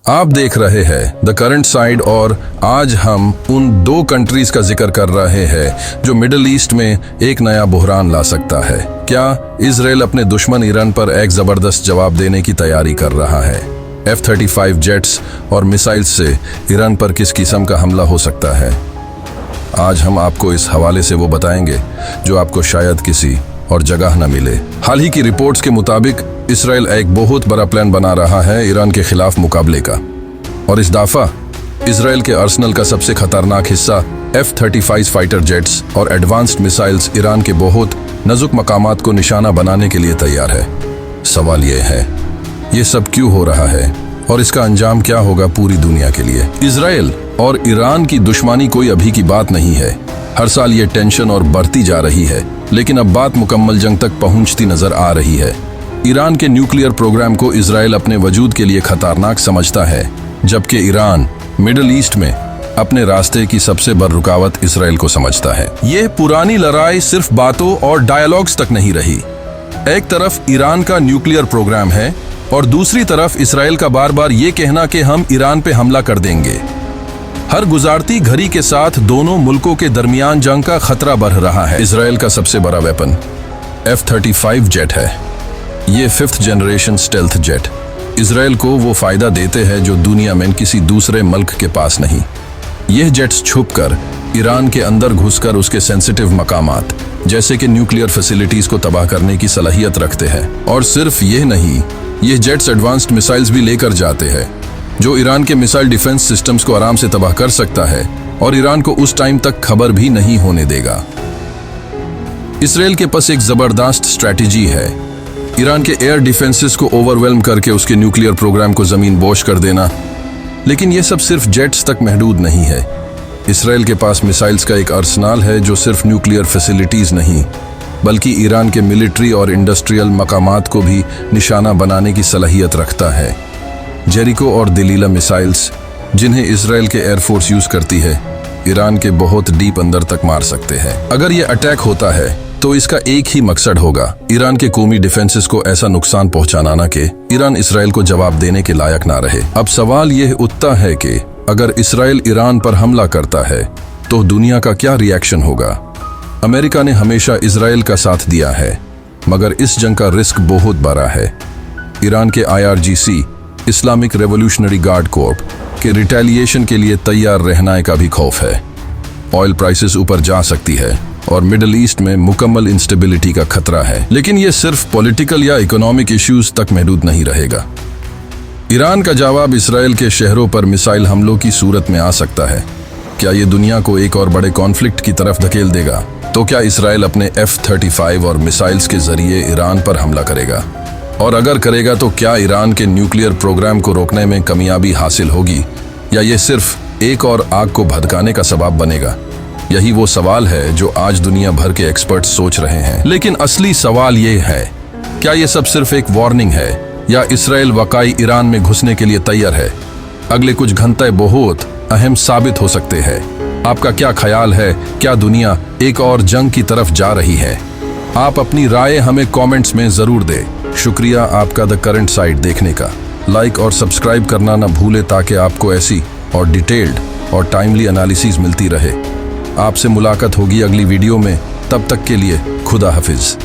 आप देख रहे हैं द करंट साइड और आज हम उन दो कंट्रीज का जिक्र कर रहे हैं जो मिडिल ईस्ट में एक नया बुहरान ला सकता है। क्या इजराइल अपने दुश्मन ईरान पर एक जबरदस्त जवाब देने की तैयारी कर रहा है? F-35 जेट्स और मिसाइल्स से ईरान पर किस किस्म का हमला हो सकता है? आज हम आपको इस हवाले से वो बताएंगे जो आपको शायद किसी और जगह न मिले। हाल ही की रिपोर्ट्स के मुताबिक इसराइल एक बहुत बड़ा प्लान बना रहा है ईरान के खिलाफ मुकाबले का, और इस दफा इसराइल के आर्सेनल का सबसे खतरनाक हिस्सा F-35 फाइटर जेट्स और एडवांस्ड मिसाइल्स ईरान के बहुत नाजुक मकामात को निशाना बनाने के लिए तैयार है। सवाल ये है, ये सब क्यों हो रहा है और इसका अंजाम क्या होगा पूरी दुनिया के लिए? इसराइल और ईरान की दुश्मनी कोई अभी की बात नहीं है। हर साल ये टेंशन और बढ़ती जा रही है, लेकिन अब बात मुकम्मल जंग तक पहुंचती नजर आ रही है। ईरान के न्यूक्लियर प्रोग्राम को इसराइल अपने वजूद के लिए खतरनाक समझता है, जबकि ईरान मिडिल ईस्ट में अपने रास्ते की सबसे बड़ी रुकावट इसराइल को समझता है। ये पुरानी लड़ाई सिर्फ बातों और डायलॉग्स तक नहीं रही। एक तरफ ईरान का न्यूक्लियर प्रोग्राम है और दूसरी तरफ इसराइल का बार बार ये कहना कि हम ईरान पे हमला कर देंगे। हर गुजारती घड़ी के साथ दोनों मुल्कों के दरमियान जंग का खतरा बढ़ रहा है। इसराइल का सबसे बड़ा वेपन F-35 जेट है। ये 5th generation stealth jet Israel को वो फायदा देते हैं जो दुनिया में किसी दूसरे मुल्क के पास नहीं। यह जेट्स छुपकर ईरान के अंदर घुसकर उसके सेंसिटिव मकामात जैसे कि न्यूक्लियर फैसिलिटीज को तबाह करने की सलाहियत रखते हैं। और सिर्फ यह नहीं, ये जेट्स एडवांस्ड मिसाइल्स भी लेकर जाते हैं जो ईरान के मिसाइल डिफेंस सिस्टम्स को आराम से तबाह कर सकता है और ईरान को उस टाइम तक खबर भी नहीं होने देगा। इसराइल के पास एक जबरदस्त स्ट्रैटेजी है, ईरान के एयर डिफेंसेस को ओवरवेल्म करके उसके न्यूक्लियर प्रोग्राम को जमीन बोझ कर देना। लेकिन यह सब सिर्फ जेट्स तक महदूद नहीं है। इसराइल के पास मिसाइल्स का एक आर्सेनल है जो सिर्फ न्यूक्लियर फैसिलिटीज नहीं बल्कि ईरान के मिलिट्री और इंडस्ट्रियल मकामात को भी निशाना बनाने की सलाहियत रखता है। जेरिको और दिलीला मिसाइल्स जिन्हें इसराइल के एयरफोर्स यूज करती है, ईरान के बहुत डीप अंदर तक मार सकते हैं। अगर यह अटैक होता है तो इसका एक ही मकसद होगा, ईरान के कौमी डिफेंसेस को ऐसा नुकसान पहुंचाना ना कि ईरान इसराइल को जवाब देने के लायक ना रहे। अब सवाल यह उठता है कि अगर इसराइल ईरान पर हमला करता है तो दुनिया का क्या रिएक्शन होगा? अमेरिका ने हमेशा इसराइल का साथ दिया है, मगर इस जंग का रिस्क बहुत बड़ा है। ईरान के IRGC Islamic revolutionary guard Corp के रिटेलिएशन के लिए तैयार रहने का भी खौफ है। ऑयल प्राइसेस ऊपर जा सकती है और मिडिल ईस्ट में मुकम्मल इंस्टेबिलिटी का खतरा है। लेकिन ये सिर्फ पॉलिटिकल या इकोनॉमिक इश्यूज तक महदूद नहीं रहेगा। ईरान का जवाब इसराइल के शहरों पर मिसाइल हमलों की सूरत में आ सकता है। क्या ये दुनिया को एक और बड़े कॉन्फ्लिक्ट की तरफ धकेल देगा? तो क्या इसराइल अपने F-35 और मिसाइल्स के जरिए ईरान पर हमला करेगा? और अगर करेगा तो क्या ईरान के न्यूक्लियर प्रोग्राम को रोकने में कामयाबी हासिल होगी, या ये सिर्फ एक और आग को भड़काने का सबब बनेगा? यही वो सवाल है जो आज दुनिया भर के एक्सपर्ट्स सोच रहे हैं। लेकिन असली सवाल ये है, क्या ये सब सिर्फ एक वार्निंग है या इसराइल वाकई ईरान में घुसने के लिए तैयार है? अगले कुछ घंटे बहुत अहम साबित हो सकते हैं। आपका क्या ख्याल है? क्या दुनिया एक और जंग की तरफ जा रही है? आप अपनी राय हमें कमेंट्स में जरूर दें। शुक्रिया आपका द करंट साइड देखने का। लाइक और सब्सक्राइब करना ना भूले ताकि आपको ऐसी और डिटेल्ड और टाइमली एनालिसिस मिलती रहे। आपसे मुलाकात होगी अगली वीडियो में। तब तक के लिए खुदा हाफिज।